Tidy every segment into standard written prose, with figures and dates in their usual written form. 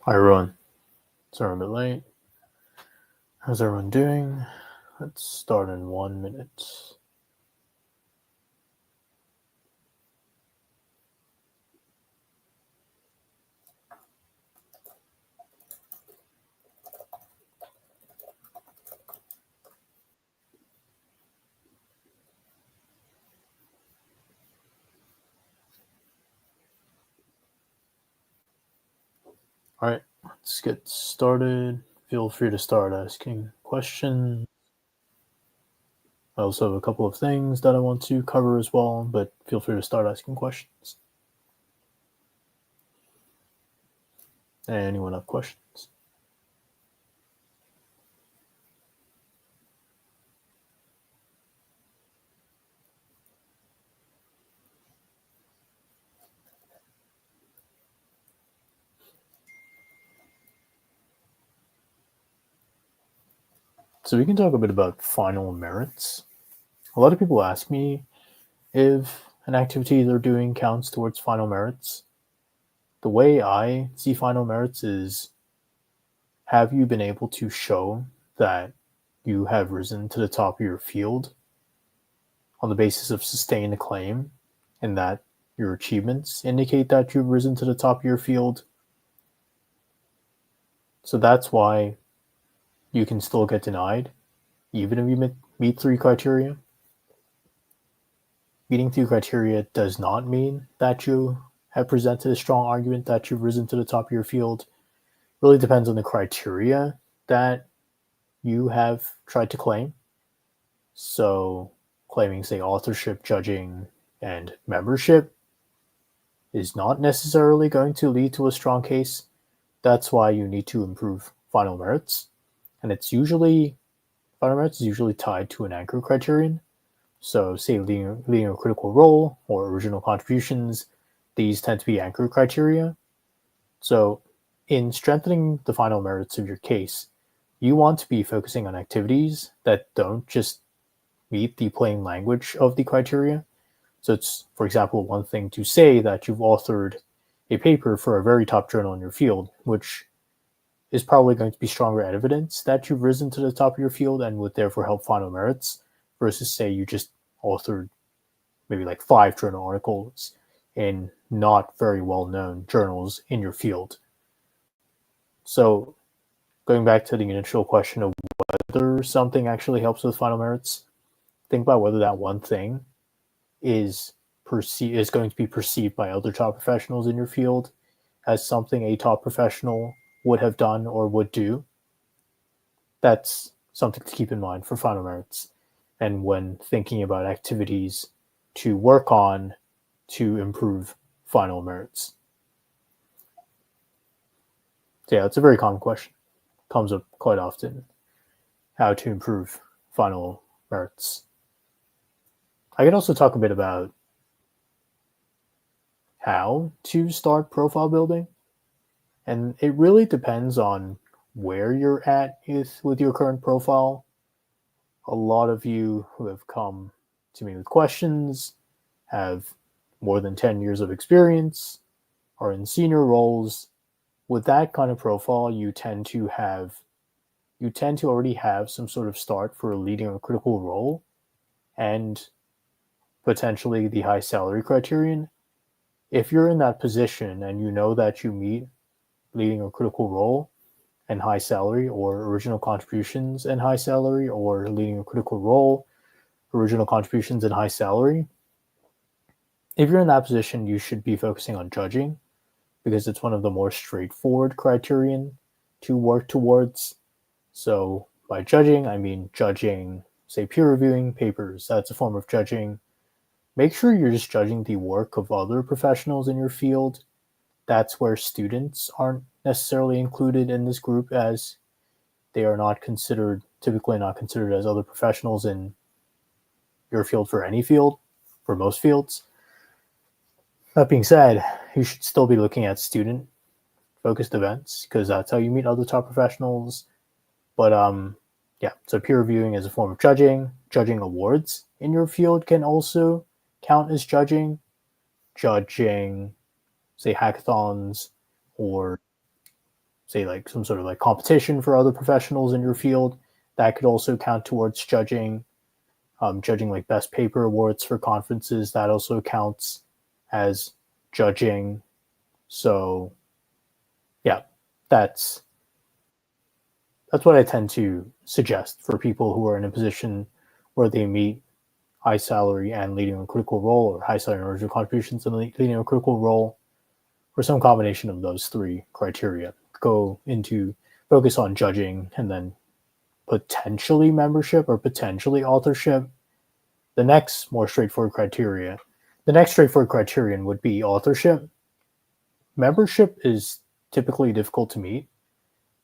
Hi everyone. Sorry I'm a bit late. How's everyone doing? Let's start in 1 minute. Alright, let's get started. Feel free to start asking questions. I also have a couple of things that I want to cover as well, but feel free to start asking questions. Anyone have questions? So we can talk a bit about final merits. A lot of people ask me if an activity they're doing counts towards final merits. The way I see final merits is, have you been able to show that you have risen to the top of your field on the basis of sustained claim, and that your achievements indicate that you've risen to the top of your field? So that's why you can still get denied, even if you meet 3 criteria. Meeting 3 criteria does not mean that you have presented a strong argument that you've risen to the top of your field. It really depends on the criteria that you have tried to claim. So claiming, say, authorship, judging, and membership is not necessarily going to lead to a strong case. That's why you need to improve final merits. And final merits is usually tied to an anchor criterion. So say leading a critical role or original contributions, these tend to be anchor criteria. So in strengthening the final merits of your case, you want to be focusing on activities that don't just meet the plain language of the criteria. So it's, for example, one thing to say that you've authored a paper for a very top journal in your field, which is probably going to be stronger evidence that you've risen to the top of your field and would therefore help final merits, versus say you just authored maybe like 5 journal articles in not very well-known journals in your field. So going back to the initial question of whether something actually helps with final merits, think about whether that one thing is going to be perceived by other top professionals in your field as something a top professional would have done or would do. That's something to keep in mind for final merits, and when thinking about activities to work on to improve final merits. So yeah, it's a very common question. Comes up quite often. How to improve final merits. I could also talk a bit about how to start profile building. And it really depends on where you're at with your current profile. A lot of you who have come to me with questions have more than 10 years of experience, are in senior roles. With that kind of profile, you tend to already have some sort of start for leading a critical role and potentially the high salary criterion. If you're in that position and you know that you meet leading a critical role and high salary, or original contributions and high salary, or leading a critical role, original contributions and high salary, if you're in that position, you should be focusing on judging, because it's one of the more straightforward criterion to work towards. So by judging, I mean judging, say, peer reviewing papers. That's a form of judging. Make sure you're just judging the work of other professionals in your field. That's where students aren't necessarily included in this group, as they are typically not considered as other professionals in your field for any field, for most fields. That being said, you should still be looking at student focused events, because that's how you meet other top professionals. But yeah, so peer reviewing is a form of judging. Judging awards in your field can also count as judging. Judging, say, hackathons or say like some sort of like competition for other professionals in your field, that could also count towards judging. Judging like best paper awards for conferences, that also counts as judging. So yeah, that's what I tend to suggest for people who are in a position where they meet high salary and leading a critical role, or high salary and original contributions and leading a critical role, or some combination of those three criteria. Go into focus on judging and then potentially membership or potentially authorship. The next straightforward criterion would be authorship. Membership is typically difficult to meet,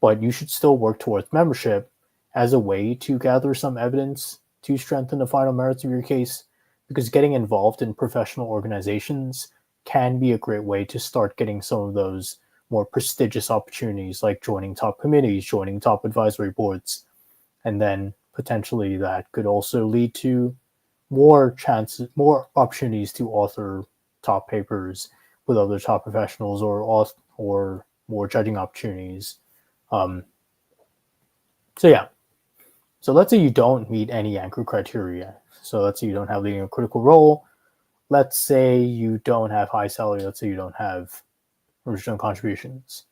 but you should still work towards membership as a way to gather some evidence to strengthen the final merits of your case, because getting involved in professional organizations can be a great way to start getting some of those more prestigious opportunities, like joining top committees, joining top advisory boards, and then potentially that could also lead to more opportunities to author top papers with other top professionals, or more judging opportunities. So yeah. So let's say you don't meet any anchor criteria. So let's say you don't have leading a critical role. Let's say you don't have high salary. Let's say you don't have original contributions.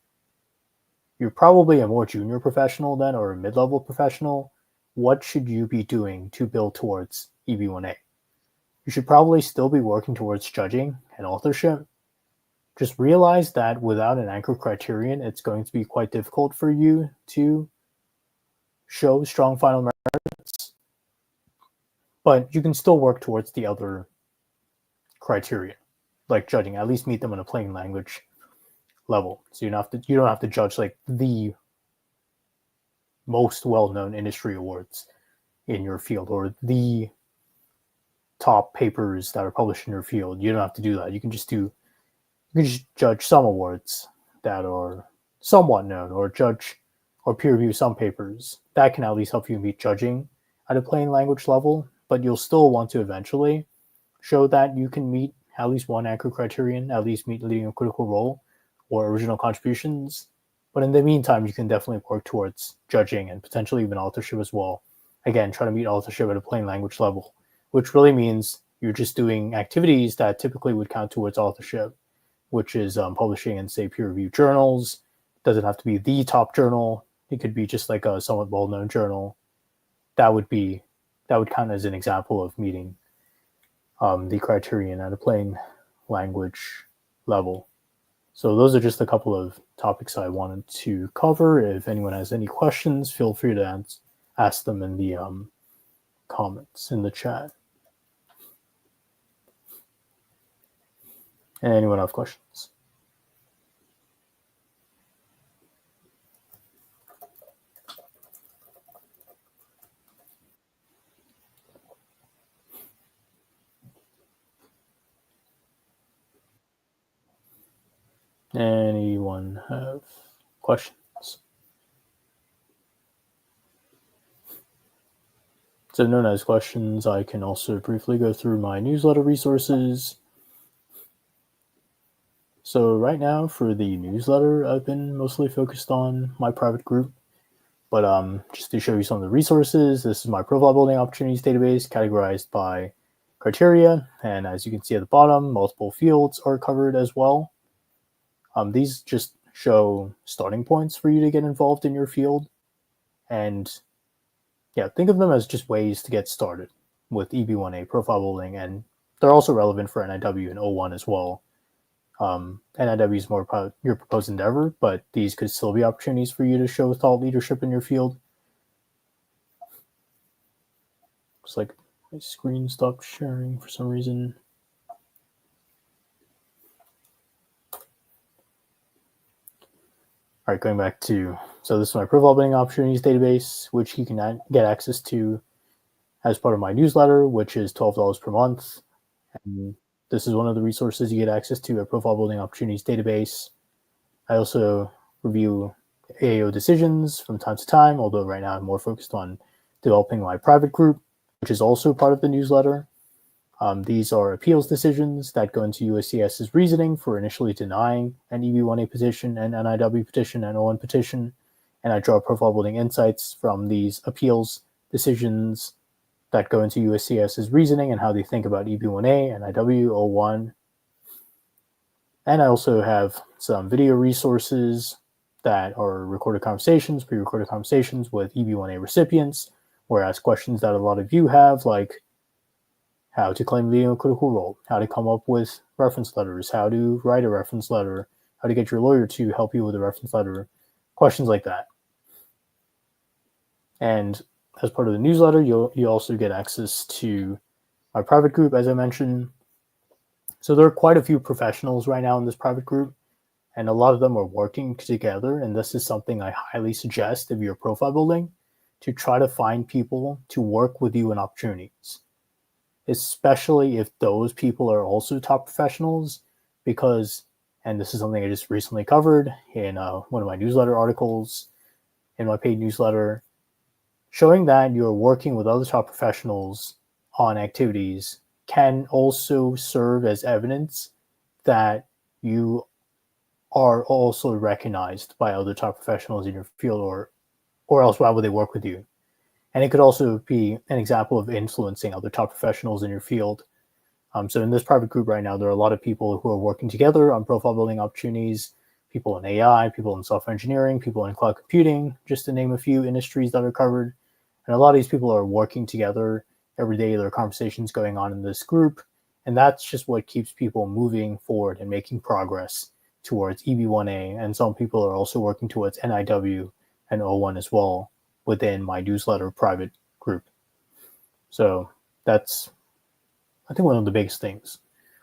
You're probably a more junior professional then, or a mid-level professional. What should you be doing to build towards EB-1A? You should probably still be working towards judging and authorship. Just realize that without an anchor criterion, it's going to be quite difficult for you to show strong final merits, but you can still work towards the other criteria, like judging. At least meet them on a plain language level. So you don't have to judge like the most well-known industry awards in your field, or the top papers that are published in your field. You don't have to do that. You can just judge some awards that are somewhat known, or judge or peer review some papers. That can at least help you meet judging at a plain language level, but you'll still want to eventually show that you can meet at least one anchor criterion, at least meet leading a critical role or original contributions. But in the meantime, you can definitely work towards judging and potentially even authorship as well. Again, try to meet authorship at a plain language level, which really means you're just doing activities that typically would count towards authorship, which is publishing in, say, peer-reviewed journals. It doesn't have to be the top journal. It could be just like a somewhat well-known journal. That would count as an example of meeting the criterion at a plain language level. So those are just a couple of topics I wanted to cover. If anyone has any questions, feel free to ask them in the comments in the chat. Anyone have questions? Anyone have questions? So if no one has questions, I can also briefly go through my newsletter resources. So right now for the newsletter, I've been mostly focused on my private group, but just to show you some of the resources, this is my profile building opportunities database categorized by criteria. And as you can see at the bottom, multiple fields are covered as well. These just show starting points for you to get involved in your field. And yeah, think of them as just ways to get started with EB-1A profile building, and they're also relevant for NIW and O1 as well. NIW is more about your proposed endeavor, but these could still be opportunities for you to show thought leadership in your field. Looks like my screen stopped sharing for some reason. All right, going back to, so this is my profile building opportunities database, which you can get access to as part of my newsletter, which is $12 per month. And this is one of the resources you get access to, a profile building opportunities database. I also review AAO decisions from time to time, although right now I'm more focused on developing my private group, which is also part of the newsletter. These are appeals decisions that go into USCIS's reasoning for initially denying an EB-1A petition, an NIW petition, an ON petition, and I draw profile building insights from these appeals decisions that go into USCIS's reasoning and how they think about EB-1A, NIW, O1. And I also have some video resources that are recorded conversations, pre-recorded conversations with EB-1A recipients, where I ask questions that a lot of you have, like how to claim leading a critical role, how to come up with reference letters, how to write a reference letter, how to get your lawyer to help you with a reference letter, questions like that. And as part of the newsletter, you also get access to my private group, as I mentioned. So there are quite a few professionals right now in this private group, and a lot of them are working together. And this is something I highly suggest if you're profile building, to try to find people to work with you in opportunities, especially if those people are also top professionals, because, and this is something I just recently covered in one of my newsletter articles, in my paid newsletter, showing that you're working with other top professionals on activities can also serve as evidence that you are also recognized by other top professionals in your field, or else why would they work with you? And it could also be an example of influencing other top professionals in your field. So in this private group right now, there are a lot of people who are working together on profile building opportunities, people in AI, people in software engineering, people in cloud computing, just to name a few industries that are covered. And a lot of these people are working together every day. There are conversations going on in this group. And that's just what keeps people moving forward and making progress towards EB-1A. And some people are also working towards NIW and O1 as well within my newsletter private group. So that's, I think, one of the biggest things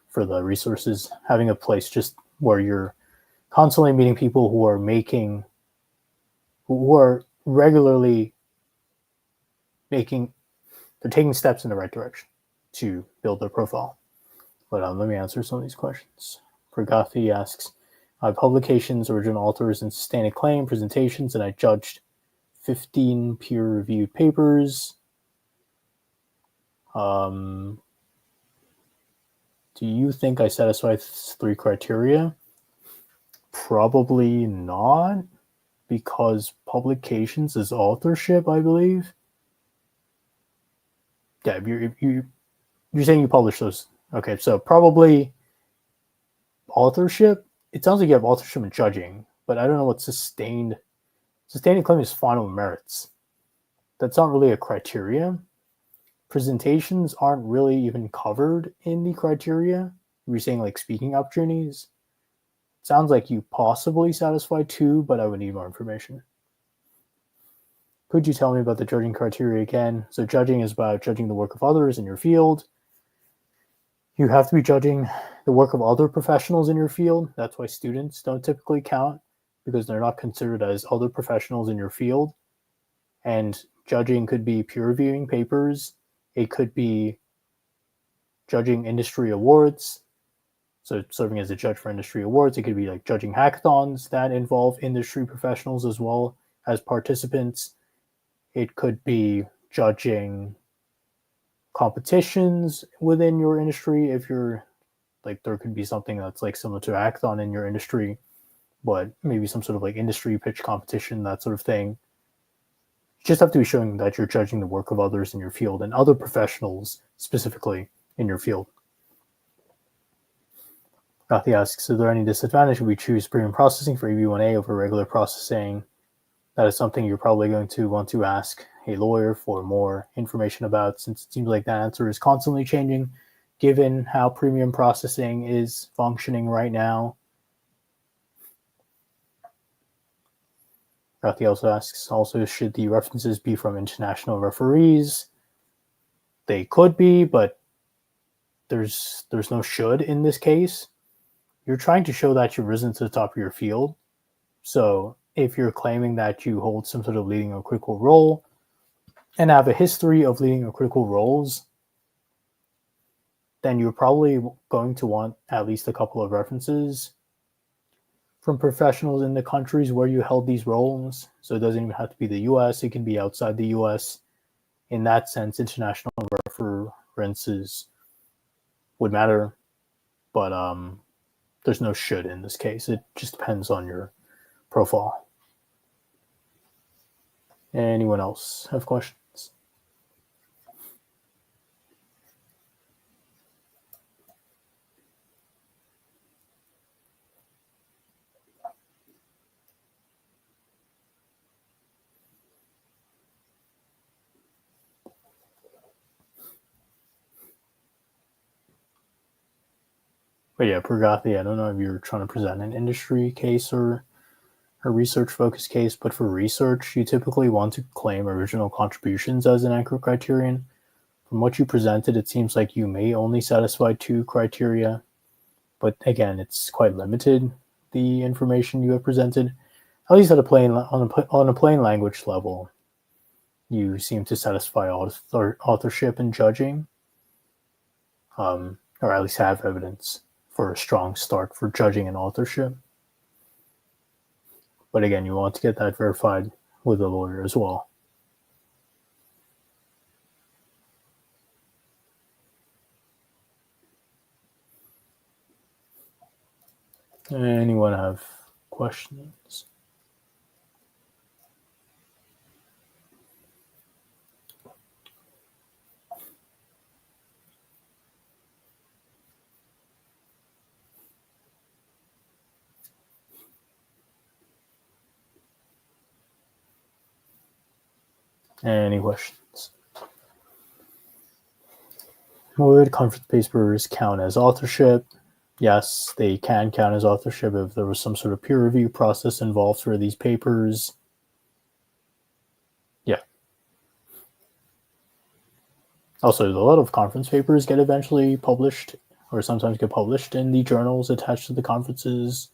for the resources, having a place just where you're constantly meeting people who are regularly they're taking steps in the right direction to build their profile. But let me answer some of these questions. Pragathi asks, publications, original authors, and sustained claim presentations, and I judged 15 peer-reviewed papers. Do you think I satisfy 3 criteria? Probably not, because publications is authorship, I believe. Yeah, you're saying you publish those. Okay, so probably authorship. It sounds like you have authorship and judging, but I don't know what sustained claim is. Final merits. That's not really a criteria. Presentations aren't really even covered in the criteria. You're saying like speaking opportunities. It sounds like you possibly satisfy 2, but I would need more information. Could you tell me about the judging criteria again? So judging is about judging the work of others in your field. You have to be judging the work of other professionals in your field. That's why students don't typically count, because they're not considered as other professionals in your field. And judging could be peer reviewing papers. It could be judging industry awards. So serving as a judge for industry awards. It could be like judging hackathons that involve industry professionals as well as participants. It could be judging competitions within your industry. If you're like, there could be something that's like similar to a hackathon in your industry, but maybe some sort of like industry pitch competition, that sort of thing. You just have to be showing that you're judging the work of others in your field and other professionals specifically in your field. Kathy asks, is there any disadvantage if we choose premium processing for EB-1A over regular processing? That is something you're probably going to want to ask a lawyer for more information about, since it seems like that answer is constantly changing given how premium processing is functioning right now. Kathy also asks, should the references be from international referees? They could be, but there's no should in this case. You're trying to show that you've risen to the top of your field. So if you're claiming that you hold some sort of leading a critical role and have a history of leading a critical roles, then you're probably going to want at least a couple of references from professionals in the countries where you held these roles. So it doesn't even have to be the US, it can be outside the US. In that sense, international references would matter, but there's no should in this case. It just depends on your profile. Anyone else have questions? But yeah, Pragati, I don't know if you're trying to present an industry case or a research-focused case, but for research, you typically want to claim original contributions as an anchor criterion. From what you presented, it seems like you may only satisfy 2 criteria, but again, it's quite limited, the information you have presented. At least at on a plain language level, you seem to satisfy authorship and judging, or at least have evidence for a strong start for judging and authorship. But again, you want to get that verified with a lawyer as well. Anyone have questions? Any questions? Would conference papers count as authorship? Yes, they can count as authorship if there was some sort of peer review process involved for these papers. Yeah. Also, a lot of conference papers get eventually published, or sometimes get published in the journals attached to the conferences,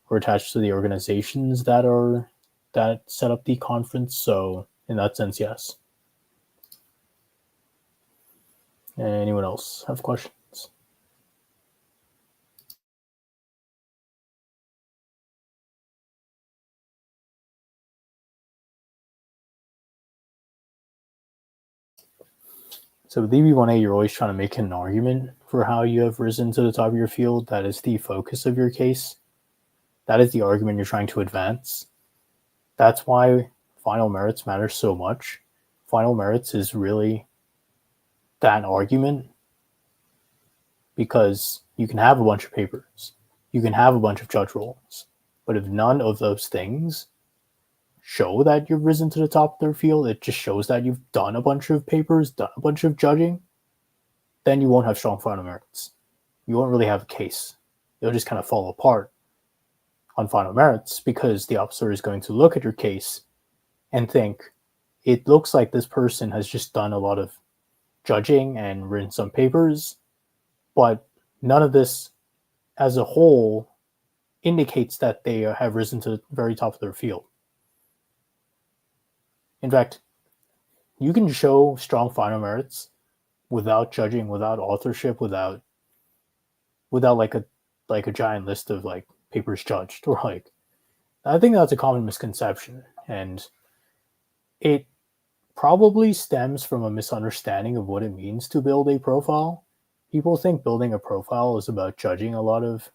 or attached to the organizations that set up the conference. So, in that sense, yes. Anyone else have questions? So with EB-1A, you're always trying to make an argument for how you have risen to the top of your field. That is the focus of your case. That is the argument you're trying to advance. That's why final merits matters so much. Final merits is really that argument, because you can have a bunch of papers, you can have a bunch of judge roles, but if none of those things show that you've risen to the top of their field, it just shows that you've done a bunch of papers, done a bunch of judging, then you won't have strong final merits. You won't really have a case. It'll just kind of fall apart on final merits, because the officer is going to look at your case and think, it looks like this person has just done a lot of judging and written some papers, but none of this as a whole indicates that they have risen to the very top of their field. In fact, you can show strong final merits without judging, without authorship, without like a giant list of like papers judged, or like, I think that's a common misconception, and it probably stems from a misunderstanding of what it means to build a profile. People think building a profile is about doing a lot of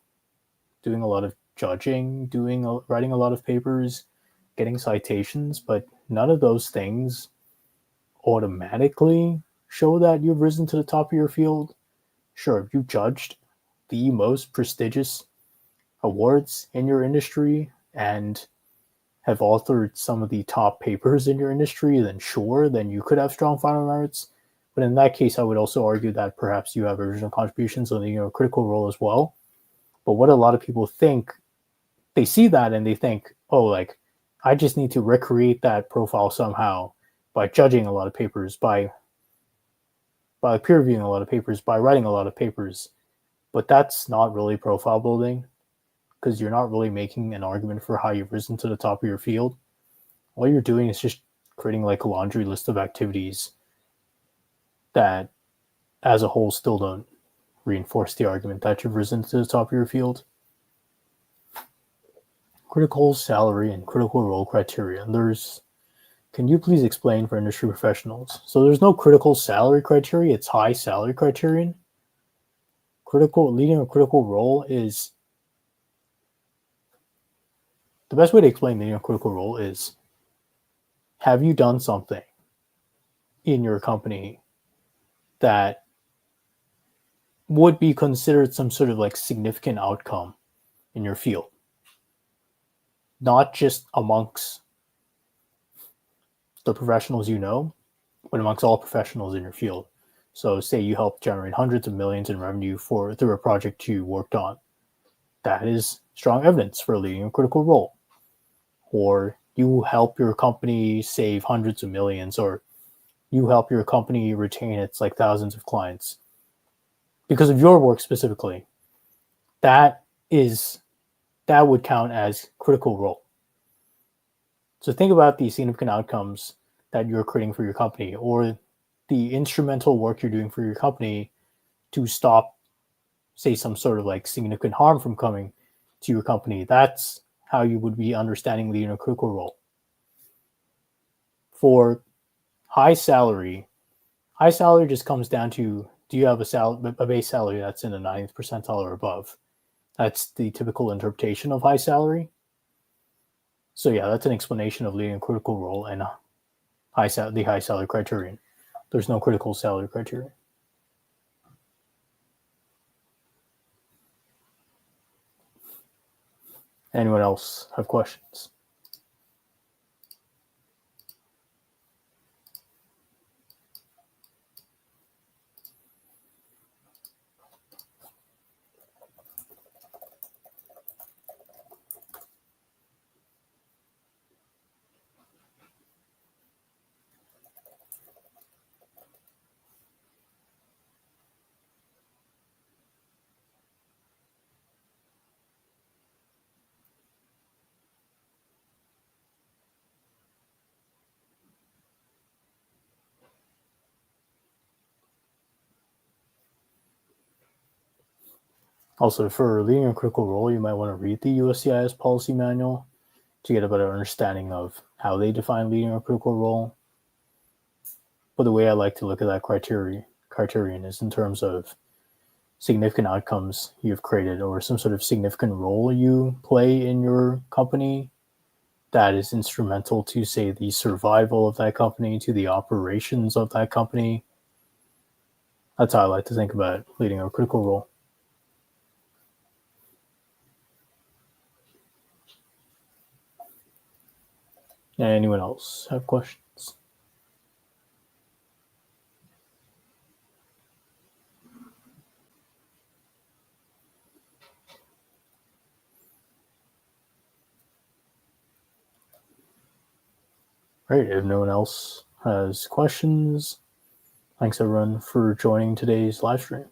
judging, writing a lot of papers, getting citations, but none of those things automatically show that you've risen to the top of your field. Sure, if you judged the most prestigious awards in your industry and have authored some of the top papers in your industry, then sure, then you could have strong final merits. But in that case, I would also argue that perhaps you have original contributions on the critical role as well. But what a lot of people think, they see that and they think, oh, like, I just need to recreate that profile somehow by judging a lot of papers, by peer reviewing a lot of papers, by writing a lot of papers. But that's not really profile building, because you're not really making an argument for how you've risen to the top of your field. All you're doing is just creating like a laundry list of activities that as a whole still don't reinforce the argument that you've risen to the top of your field. Critical salary and critical role criteria. Can you please explain for industry professionals? So there's no critical salary criteria, it's high salary criterion. leading a critical role is the best way to explain leading a critical role is, have you done something in your company that would be considered some sort of like significant outcome in your field, not just amongst the professionals you know, but amongst all professionals in your field. So say you help generate hundreds of millions in revenue through a project you worked on. That is strong evidence for leading a critical role. Or you help your company save hundreds of millions, or you help your company retain its like thousands of clients because of your work specifically. That would count as critical role. So think about the significant outcomes that you're creating for your company, or the instrumental work you're doing for your company to stop, say, some sort of like significant harm from coming to your company. That's how you would be understanding leading a critical role. For high salary just comes down to, do you have a base salary that's in the 90th percentile or above? That's the typical interpretation of high salary. So yeah, that's an explanation of leading a critical role and the high salary criterion. There's no critical salary criterion. Anyone else have questions? Also, for leading a critical role, you might want to read the USCIS policy manual to get a better understanding of how they define leading a critical role. But the way I like to look at that criterion is in terms of significant outcomes you've created, or some sort of significant role you play in your company that is instrumental to, say, the survival of that company, to the operations of that company. That's how I like to think about leading a critical role. Anyone else have questions? Great. If no one else has questions, thanks everyone for joining today's live stream.